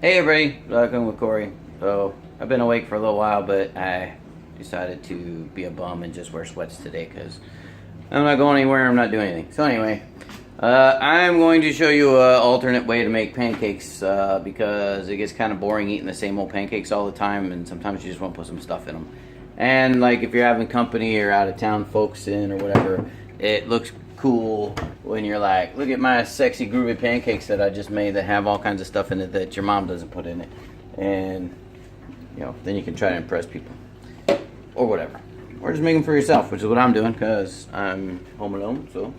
Hey everybody, welcome with Cory. So I've been awake for a little while, but I decided to be a bum and just wear sweats today because I'm not going anywhere. I'm not doing anything. So anyway, I'm going to show you an alternate way to make pancakes because it gets kind of boring eating the same old pancakes all the time, and sometimes you just want to put some stuff in them. And like if you're having company or out of town folks in or whatever, it looks cool when you're like, look at my sexy groovy pancakes that I just made that have all kinds of stuff in it that your mom doesn't put in it. And you know, then you can try to impress people or whatever, or just make them for yourself, which is what I'm doing because I'm home alone, so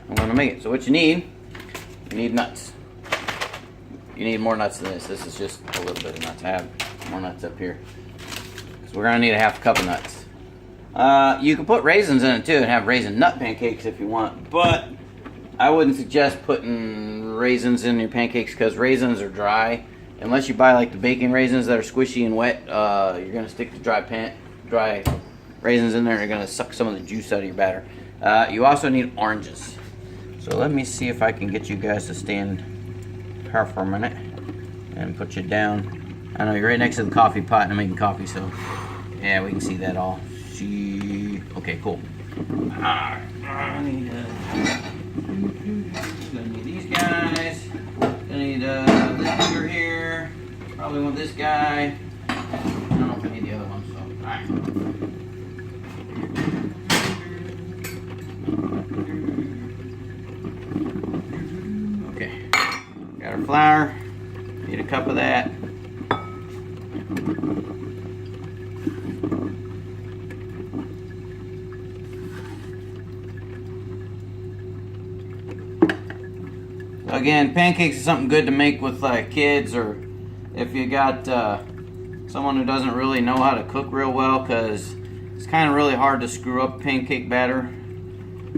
I'm gonna make it. So what you need nuts. You need more nuts than this. This is just a little bit of nuts. I have more nuts up here because we're gonna need a half cup of nuts. You can put raisins in it too and have raisin nut pancakes if you want, but I wouldn't suggest putting raisins in your pancakes because raisins are dry. Unless you buy like the baking raisins that are squishy and wet, you're gonna stick the dry raisins in there and you're gonna suck some of the juice out of your batter. You also need oranges. So let me see if I can get you guys to stand here for a minute and put you down. I know you're right next to the coffee pot and I'm making coffee, so yeah, we can see that all. Okay, cool. I need gonna need these guys. Gonna need this sugar here. Probably want this guy. I don't know if I need the other one, so alright. Okay. Got our flour. Need a cup of that. Again, pancakes is something good to make with kids, or if you got someone who doesn't really know how to cook real well, because it's kind of really hard to screw up pancake batter.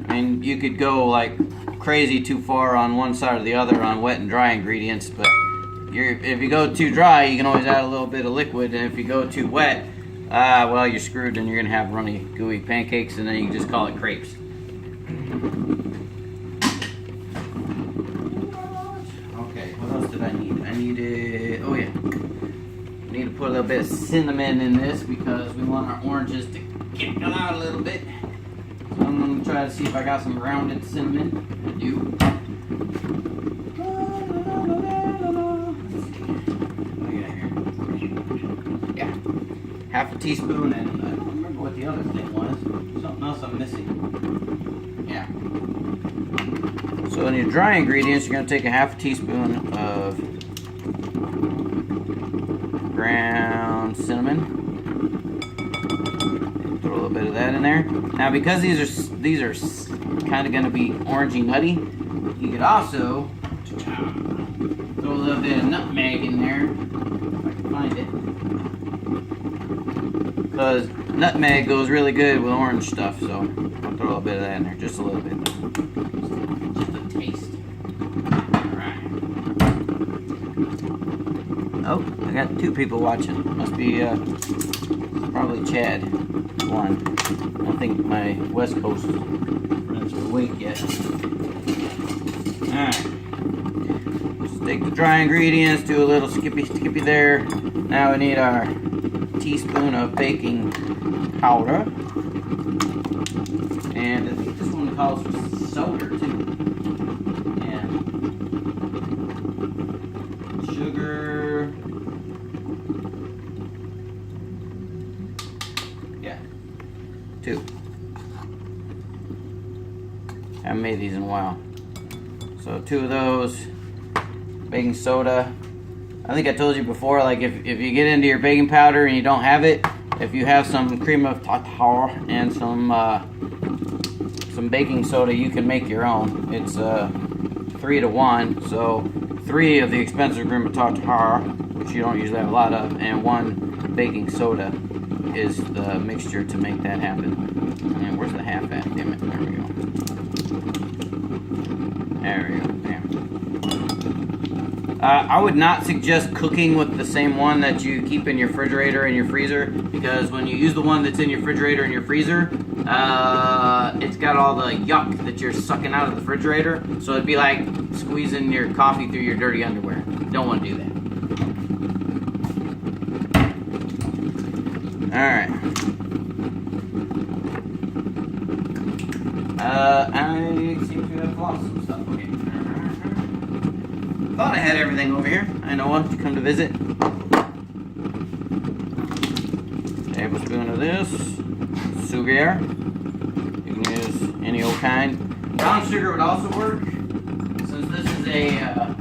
I mean, you could go like crazy too far on one side or the other on wet and dry ingredients, but if you go too dry, you can always add a little bit of liquid, and if you go too wet, well, you're screwed, and you're going to have runny, gooey pancakes, and then you can just call it crepes. Oh yeah, we need to put a little bit of cinnamon in this because we want our oranges to kick out a little bit. So I'm going to try to see if I got some grounded cinnamon. I do. What do we got here? Yeah, half a teaspoon, and I don't remember what the other thing was. Something else I'm missing. Yeah. So in your dry ingredients, you're going to take a half a teaspoon of ground cinnamon. Throw a little bit of that in there. Now, because these are kind of going to be orangey nutty, you could also throw a little bit of nutmeg in there, if I can find it. Because nutmeg goes really good with orange stuff, so I'll throw a little bit of that in there, just a little bit. Just a taste. Oh, I got two people watching. Must be probably Chad. One. I don't think my West Coast friends are awake yet. Alright. Just take the dry ingredients, do a little skippy there. Now we need our teaspoon of baking powder. And I think this one calls for soda too. Yeah. Sugar. Yeah. 2. I haven't made these in a while. So 2 of those. Baking soda. I think I told you before, like if you get into your baking powder and you don't have it, if you have some cream of tartar and some baking soda, you can make your own. It's 3 to 1, so 3 of the expensive cream of tartar, which you don't usually have a lot of, and 1 baking soda is the mixture to make that happen. And where's the half at? Damn it, there we go. There we go, damn. I would not suggest cooking with the same one that you keep in your refrigerator and your freezer, because when you use the one that's in your refrigerator and your freezer, it's got all the yuck that you're sucking out of the refrigerator, so it'd be like squeezing your coffee through your dirty underwear. Don't want to do that. Alright. I seem to have lost some stuff. Okay. Thought I had everything over here. I know what to come to visit. Tablespoon of this. Sugar. You can use any old kind. Brown sugar would also work. Since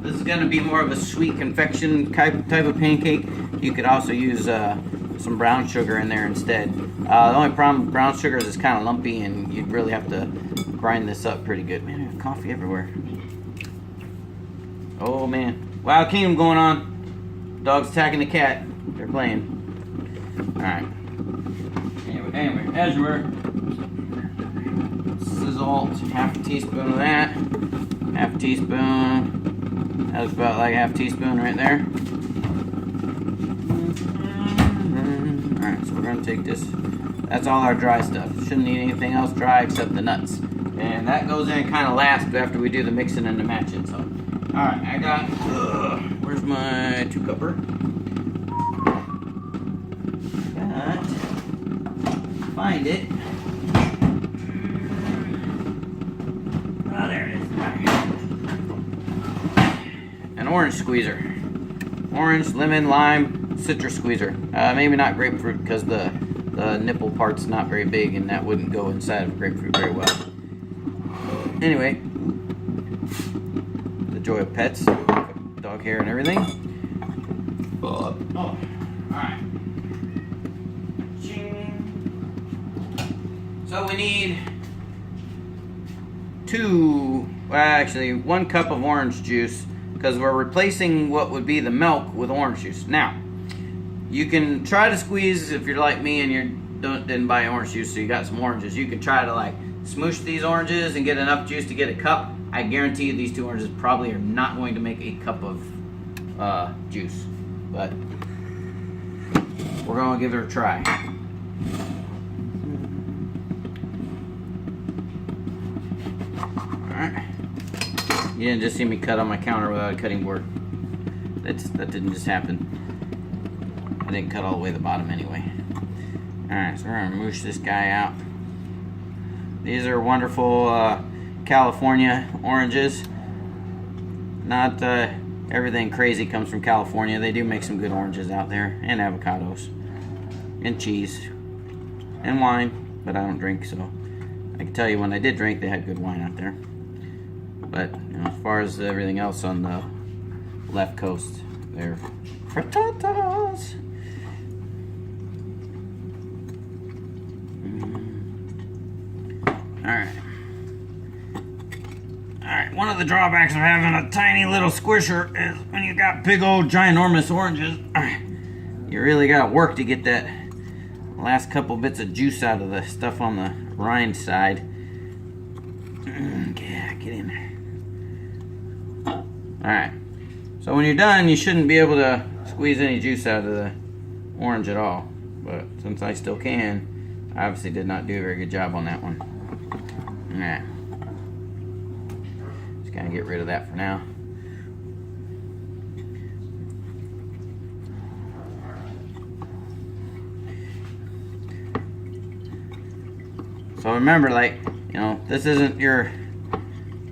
this is going to be more of a sweet confection type of pancake, you could also use some brown sugar in there instead. The only problem with brown sugar is it's kind of lumpy, and you'd really have to grind this up pretty good. Man, there's coffee everywhere. Oh man, Wild Kingdom going on. Dog's attacking the cat. They're playing. All right. Anyway, as you were, salt, half a teaspoon of that, half a teaspoon. That was about like half a teaspoon right there. Alright, so we're going to take this. That's all our dry stuff. Shouldn't need anything else dry except the nuts. And that goes in kind of last after we do the mixing and the matching. So, alright, I got, where's my 2-cupper? Find it. Oh, there it is. An orange squeezer. Orange, lemon, lime, citrus squeezer. Maybe not grapefruit because the nipple part's not very big and that wouldn't go inside of grapefruit very well. Anyway, the joy of pets, dog hair and everything. Oh, alright. So we need 1 cup of orange juice because we're replacing what would be the milk with orange juice. Now, you can try to squeeze, if you're like me and you didn't buy orange juice, so you got some oranges, you can try to like smoosh these oranges and get enough juice to get a cup. I guarantee you these 2 oranges probably are not going to make a cup of juice, but we're going to give it a try. Alright. You didn't just see me cut on my counter without a cutting board. That didn't just happen. I didn't cut all the way to the bottom anyway. Alright, so we're going to moosh this guy out. These are wonderful California oranges. Not everything crazy comes from California. They do make some good oranges out there. And avocados. And cheese. And wine. But I don't drink, so I can tell you when I did drink, they had good wine out there. But as far as everything else on the left coast, they're frittatas. Alright, one of the drawbacks of having a tiny little squisher is when you got big old ginormous oranges, you really gotta work to get that last couple bits of juice out of the stuff on the rind side. Yeah, get in there. Alright, so when you're done, you shouldn't be able to squeeze any juice out of the orange at all. But since I still can, I obviously did not do a very good job on that one. Alright. Just kind of get rid of that for now. So remember, like, you know, this isn't your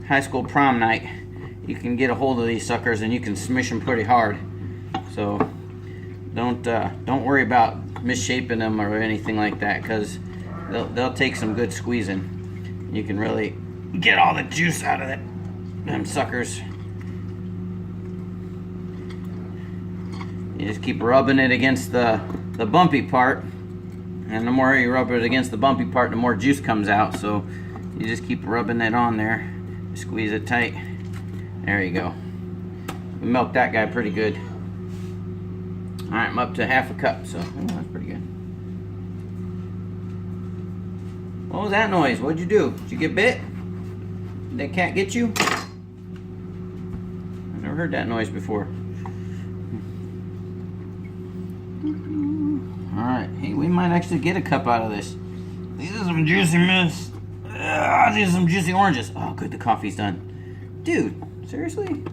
high school prom night. You can get a hold of these suckers and you can smush them pretty hard. So don't worry about misshaping them or anything like that, because they'll take some good squeezing. You can really get all the juice out of them suckers. You just keep rubbing it against the bumpy part, and the more you rub it against the bumpy part, the more juice comes out. So you just keep rubbing it on there, squeeze it tight. There you go. We milked that guy pretty good. Alright, I'm up to half a cup, so that's pretty good. What was that noise? What'd you do? Did you get bit? Did that cat get you? I never heard that noise before. Alright, hey, we might actually get a cup out of this. These are some juicy mess. These are some juicy oranges. Oh, good, the coffee's done. Dude, seriously?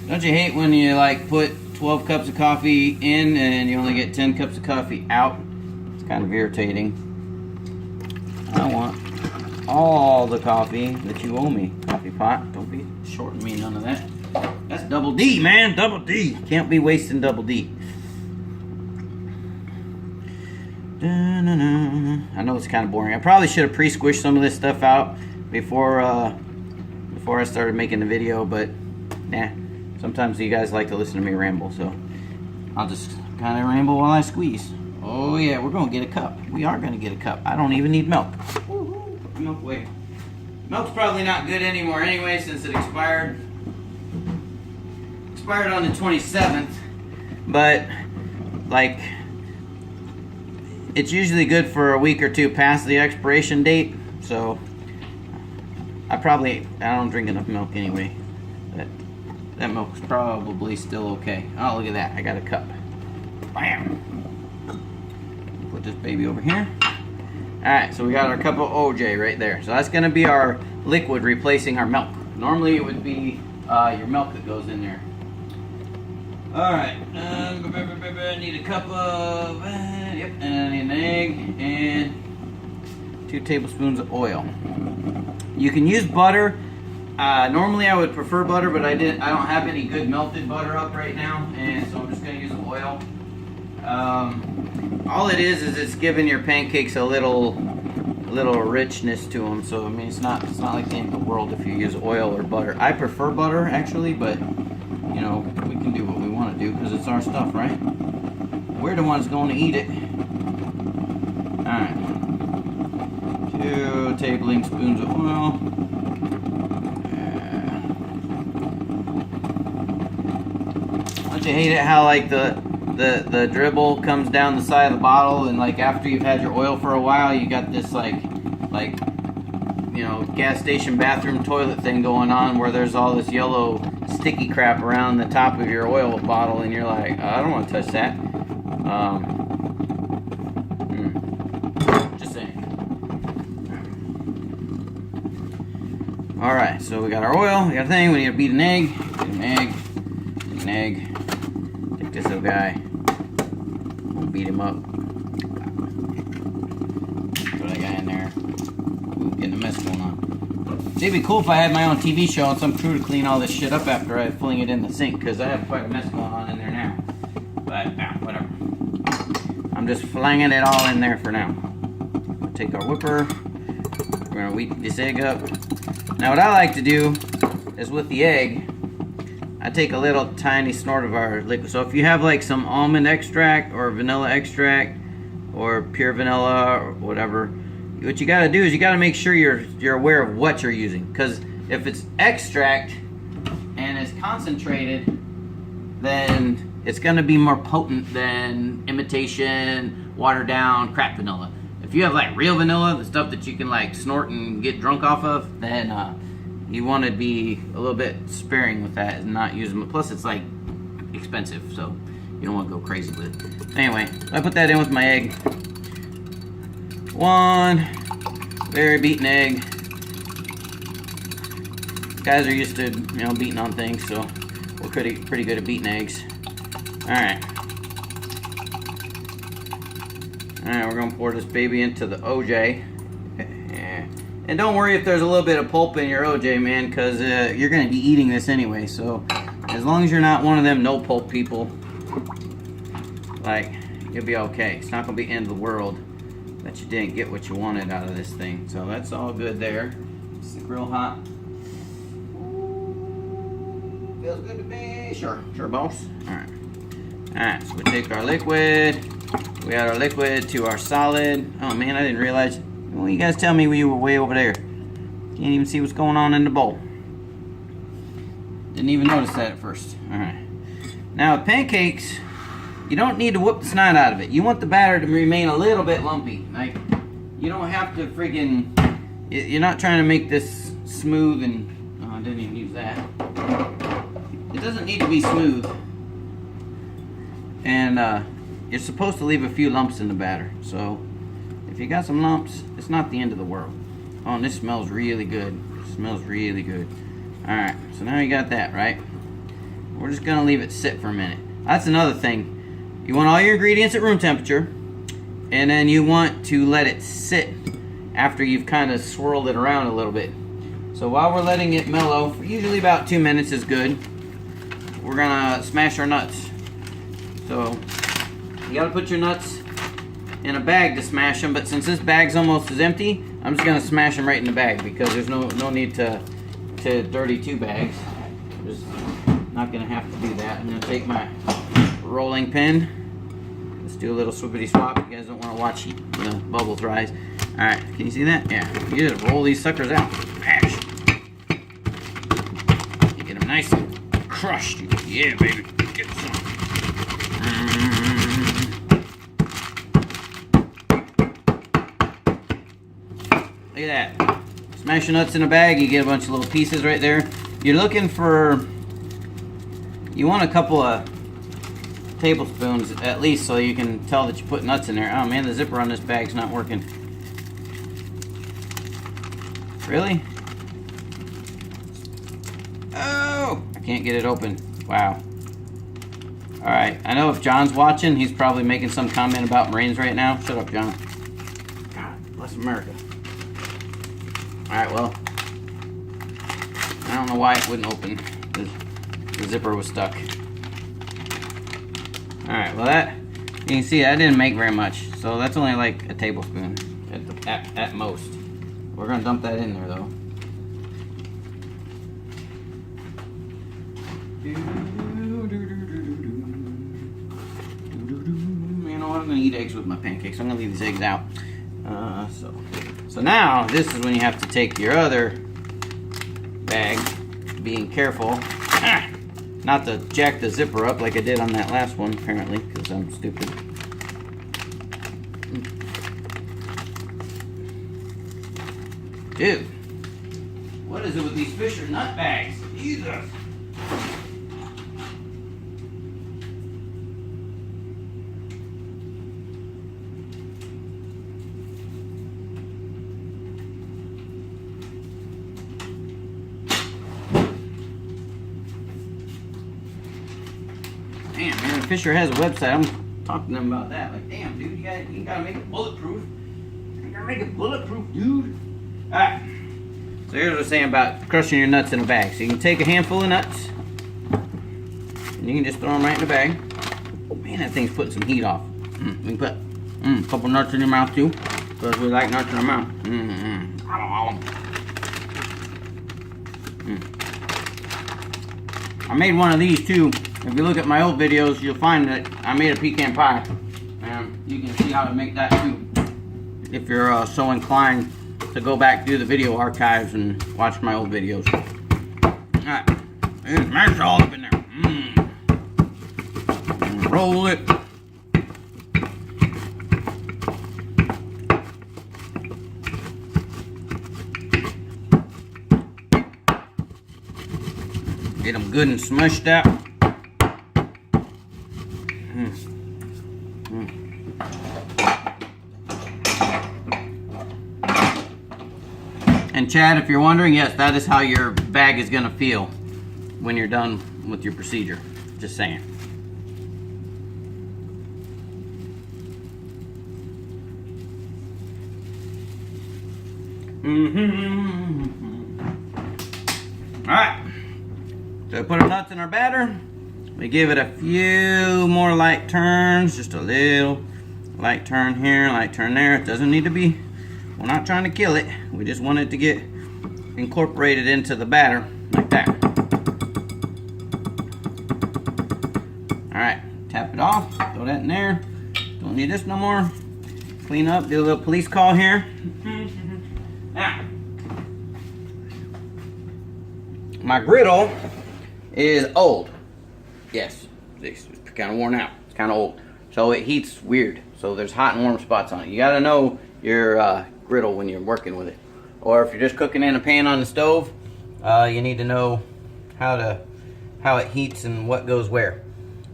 Don't you hate when you like put 12 cups of coffee in and you only get 10 cups of coffee out? It's kind of irritating. I want all the coffee that you owe me, coffee pot. Don't be shorting me none of that. That's double D, man, double D. Can't be wasting double D. I know it's kind of boring. I probably should have pre-squished some of this stuff out before I started making the video, but nah. Sometimes you guys like to listen to me ramble, so I'll just kind of ramble while I squeeze. Oh yeah, we're gonna get a cup. We are gonna get a cup. I don't even need milk. Woo-hoo. Put the milk away. Milk's probably not good anymore anyway, since it expired. Expired on the 27th, but like it's usually good for a week or two past the expiration date. So I don't drink enough milk anyway. That milk's probably still okay. Oh, look at that. I got a cup. Bam. Put this baby over here. Alright, so we got our cup of OJ right there. So that's going to be our liquid replacing our milk. Normally it would be your milk that goes in there. Alright. I need a cup of... yep, and I need an egg and 2 tablespoons of oil. You can use butter. Normally I would prefer butter, but I don't have any good melted butter up right now, and so I'm just going to use oil. All it is it's giving your pancakes a little richness to them. So I mean, it's not like the end of the world if you use oil or butter. I prefer butter actually, but you know, we can do what we want to do because it's our stuff, right? We're the ones going to eat it. All right, 2 tablespoons of oil. Don't you hate it how like the dribble comes down the side of the bottle, and like after you've had your oil for a while, you got this like you know, gas station bathroom toilet thing going on where there's all this yellow sticky crap around the top of your oil bottle, and you're like, I don't want to touch that. Just saying. All right, so we got our oil, we got a thing. We need to beat an egg. Beat an egg. Take this little guy. We'll beat him up. Put that guy in there. Ooh, getting a mess going on. It'd be cool if I had my own TV show and some crew to clean all this shit up after I fling it in the sink, because I have quite a mess going on in there now. But whatever. I'm just flinging it all in there for now. We'll take our whipper. We're gonna whip this egg up. Now what I like to do is with the egg, I take a little tiny snort of our liquid. So if you have like some almond extract or vanilla extract or pure vanilla or whatever, what you gotta do is you gotta make sure you're aware of what you're using. Because if it's extract and it's concentrated, then it's gonna be more potent than imitation, watered down crap vanilla. If you have like real vanilla, the stuff that you can like snort and get drunk off of, then you want to be a little bit sparing with that and not use them. Plus it's like expensive, so you don't want to go crazy with it. Anyway, I put that in with my egg. 1 very beaten egg. Guys are used to, you know, beating on things, so we're pretty good at beating eggs. Alright. Alright, we're going to pour this baby into the OJ. And don't worry if there's a little bit of pulp in your OJ, man, because you're going to be eating this anyway. So as long as you're not one of them no pulp people, like, you'll be okay. It's not going to be the end of the world that you didn't get what you wanted out of this thing. So that's all good there. It's real hot. Feels good to me. Sure, boss. Alright. Alright, so we take our liquid. We add our liquid to our solid. Oh man, I didn't realize. Well, you guys tell me when you were way over there. Can't even see what's going on in the bowl. Didn't even notice that at first. Alright. Now with pancakes, you don't need to whoop the snot out of it. You want the batter to remain a little bit lumpy. Like, you don't have to friggin'... You're not trying to make this smooth and... Oh, I didn't even use that. It doesn't need to be smooth. And, you're supposed to leave a few lumps in the batter. So, if you got some lumps, it's not the end of the world. Oh, and this smells really good. It smells really good. Alright, so now you got that, right? We're just gonna leave it sit for a minute. That's another thing. You want all your ingredients at room temperature, and then you want to let it sit after you've kind of swirled it around a little bit. So while we're letting it mellow, usually about 2 minutes is good, we're gonna smash our nuts. So you gotta put your nuts in a bag to smash them, but since this bag's almost as empty, I'm just gonna smash them right in the bag because there's no need to dirty 2 bags. I'm just not gonna have to do that. I'm gonna take my rolling pin. Let's do a little swippity swap. You guys don't want to watch the bubbles rise. All right, can you see that? Yeah, you just roll these suckers out. Mash. You get them nice and crushed. Yeah, baby, get some. Look at that. Smash your nuts in a bag, you get a bunch of little pieces right there. You're looking for, you want a couple of tablespoons at least so you can tell that you put nuts in there. Oh man, the zipper on this bag's not working. Really? Oh, I can't get it open. Wow. Alright, I know if John's watching, he's probably making some comment about Marines right now. Shut up, John. God bless America. Alright, well, I don't know why it wouldn't open. The zipper was stuck. Alright, well that, you can see that didn't make very much. So that's only like a tablespoon at most. We're going to dump that in there though. You know what, I'm going to eat eggs with my pancakes. I'm going to leave these eggs out. So now, this is when you have to take your other bag, being careful not to jack the zipper up like I did on that last one, apparently, because I'm stupid. Dude, what is it with these Fisher nut bags? Jesus! Damn, man, Fisher has a website. I'm talking to them about that. Like, damn, dude, you gotta make it bulletproof. You gotta make it bulletproof, dude. Alright. So here's what I'm saying about crushing your nuts in a bag. So you can take a handful of nuts, and you can just throw them right in the bag. Man, that thing's putting some heat off. You can put a couple nuts in your mouth too, because we like nuts in our mouth. I made one of these too. If you look at my old videos, you'll find that I made a pecan pie. And you can see how to make that too. If you're so inclined to go back through the video archives and watch my old videos. Alright, and smash it all up in there. And roll it. Get them good and smushed out. And Chad, if you're wondering, yes, that is how your bag is going to feel when you're done with your procedure. Just saying. Alright. So we put our nuts in our batter. We give it a few more light turns. Just a little light turn here, light turn there. It doesn't need to be, we're not trying to kill it. We just want it to get incorporated into the batter like that. Alright, tap it off, throw that in there. Don't need this no more. Clean up, do a little police call here. Now, my griddle is old. Yes, it's kind of worn out. It's kind of old. So it heats weird. So there's hot and warm spots on it. You got to know your griddle when you're working with it. Or if you're just cooking in a pan on the stove, you need to know how it heats and what goes where.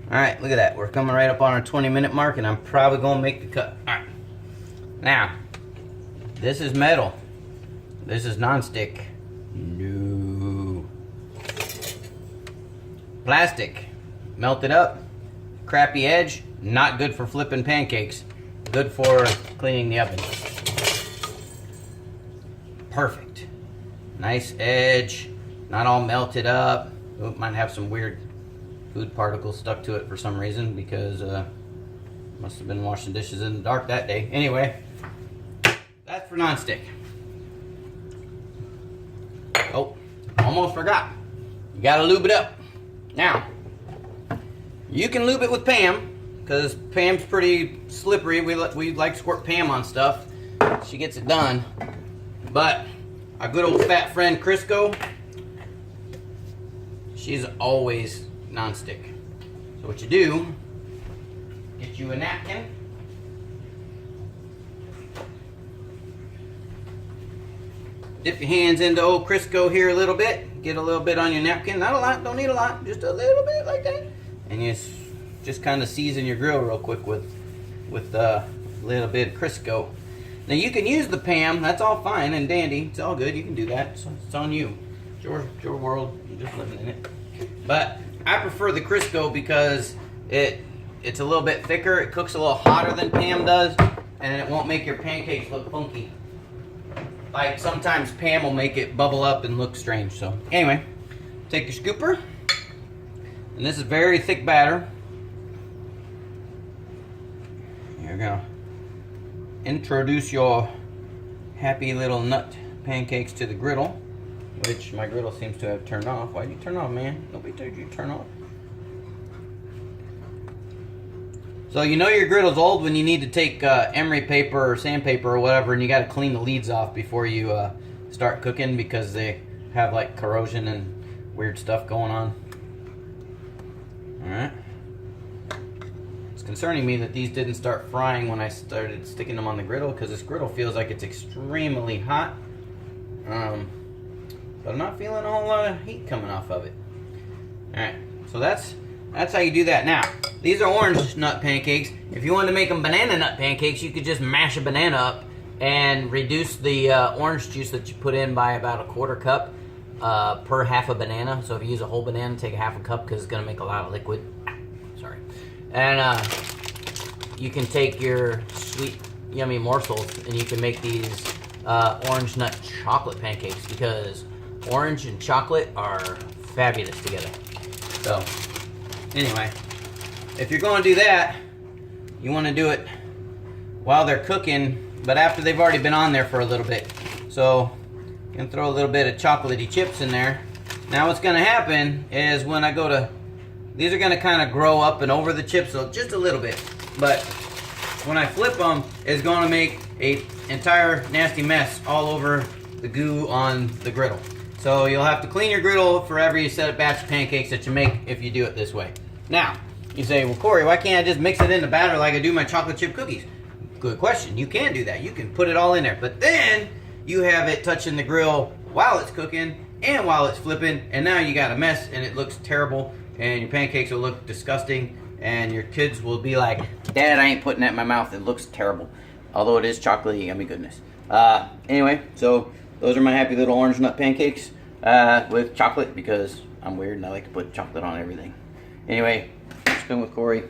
Alright, look at that. We're coming right up on our 20-minute mark, and I'm probably going to make the cut. Alright. Now, this is metal. this is non-stick. No. Plastic. Melted up. Crappy edge. Not good for flipping pancakes. Good for cleaning the oven. Perfect. Nice edge. Not all melted up. Ooh, might have some weird food particles stuck to it for some reason because must have been washing dishes in the dark that day. Anyway, that's for non-stick. Oh, almost forgot. You gotta lube it up. Now, you can lube it with Pam because Pam's pretty slippery. We like to squirt Pam on stuff. She gets it done. But our good old fat friend Crisco, she's always non-stick. So what you do, get you a napkin. Dip your hands into old Crisco here a little bit. Get a little bit on your napkin. Not a lot, don't need a lot. Just a little bit like that. And you just kind of season your grill real quick with a little bit of Crisco. Now you can use the Pam. That's all fine and dandy. It's all good. You can do that. It's on you. It's your world. You're just living in it. But I prefer the Crisco because it's a little bit thicker. It cooks a little hotter than Pam does, and it won't make your pancakes look funky. Like sometimes Pam will make it bubble up and look strange. So anyway, take your scooper, and this is very thick batter. Here we go. Introduce your happy little nut pancakes to the griddle, which my griddle seems to have turned off. Why'd you turn off, man? Nobody told you to turn off. So you know your griddle's old when you need to take emery paper or sandpaper or whatever, and you got to clean the leads off before you start cooking because they have like corrosion and weird stuff going on. All right. It's concerning me that these didn't start frying when I started sticking them on the griddle because this griddle feels like it's extremely hot. But I'm not feeling a whole lot of heat coming off of it. All right. So that's how you do that. Now, these are orange nut pancakes. If you wanted to make them banana nut pancakes, you could just mash a banana up and reduce the orange juice that you put in by about a 1/4 cup per half a banana. So if you use a whole banana, take a 1/2 cup because it's going to make a lot of liquid. Sorry. And you can take your sweet, yummy morsels and you can make these orange nut chocolate pancakes because orange and chocolate are fabulous together. So anyway, if you're going to do that, you want to do it while they're cooking, but after they've already been on there for a little bit. So you can throw a little bit of chocolatey chips in there. Now what's going to happen is when I go to, these are going to kind of grow up and over the chips, so just a little bit. But when I flip them, it's going to make an entire nasty mess all over the goo on the griddle. So you'll have to clean your griddle for every set of batch of pancakes that you make if you do it this way. Now, you say, well, Cory, why can't I just mix it in the batter like I do my chocolate chip cookies? Good question. You can do that. You can put it all in there. But then you have it touching the grill while it's cooking and while it's flipping. And now you got a mess and it looks terrible. And your pancakes will look disgusting. And your kids will be like, Dad, I ain't putting that in my mouth. It looks terrible. Although it is chocolatey, yummy goodness. Anyway, so those are my happy little orange nut pancakes with chocolate because I'm weird and I like to put chocolate on everything. Anyway, spin with Cory.